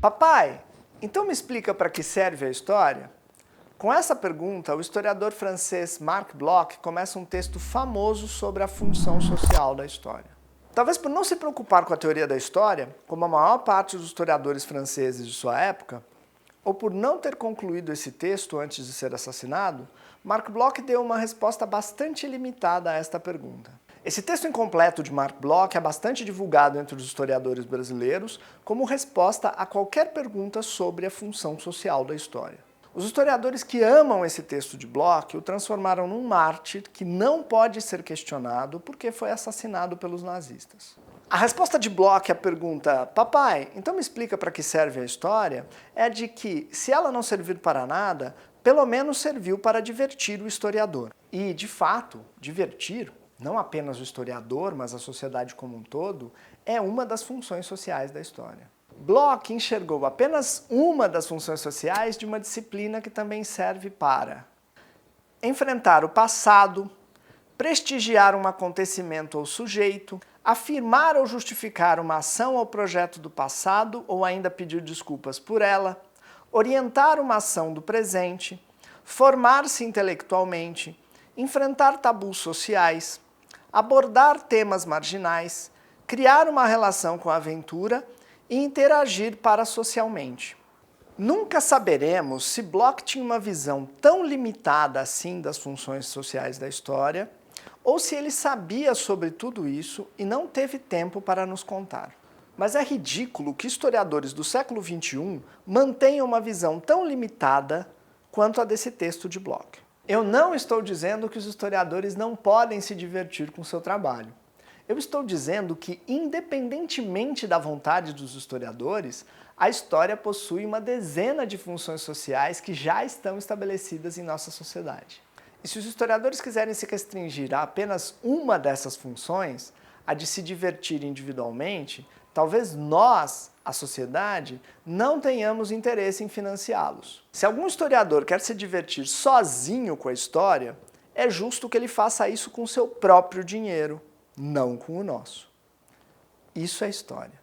Papai, então me explica para que serve a história? Com essa pergunta, o historiador francês Marc Bloch começa um texto famoso sobre a função social da história. Talvez por não se preocupar com a teoria da história, como a maior parte dos historiadores franceses de sua época, ou por não ter concluído esse texto antes de ser assassinado, Marc Bloch deu uma resposta bastante limitada a esta pergunta. Esse texto incompleto de Marc Bloch é bastante divulgado entre os historiadores brasileiros como resposta a qualquer pergunta sobre a função social da história. Os historiadores que amam esse texto de Bloch o transformaram num mártir que não pode ser questionado porque foi assassinado pelos nazistas. A resposta de Bloch à pergunta, papai, então me explica para que serve a história, é de que, se ela não servir para nada, pelo menos serviu para divertir o historiador. E, de fato, divertir, não apenas o historiador, mas a sociedade como um todo, é uma das funções sociais da história. Bloch enxergou apenas uma das funções sociais de uma disciplina que também serve para enfrentar o passado, prestigiar um acontecimento ou sujeito, afirmar ou justificar uma ação ou projeto do passado ou ainda pedir desculpas por ela, orientar uma ação do presente, formar-se intelectualmente, enfrentar tabus sociais, abordar temas marginais, criar uma relação com a aventura e interagir parasocialmente. Nunca saberemos se Bloch tinha uma visão tão limitada assim das funções sociais da história, ou se ele sabia sobre tudo isso e não teve tempo para nos contar. Mas é ridículo que historiadores do século XXI mantenham uma visão tão limitada quanto a desse texto de Bloch. Eu não estou dizendo que os historiadores não podem se divertir com seu trabalho. Eu estou dizendo que, independentemente da vontade dos historiadores, a história possui uma dezena de funções sociais que já estão estabelecidas em nossa sociedade. E se os historiadores quiserem se restringir a apenas uma dessas funções, a de se divertir individualmente, talvez nós, a sociedade, não tenhamos interesse em financiá-los. Se algum historiador quer se divertir sozinho com a história, é justo que ele faça isso com seu próprio dinheiro, não com o nosso. Isso é história.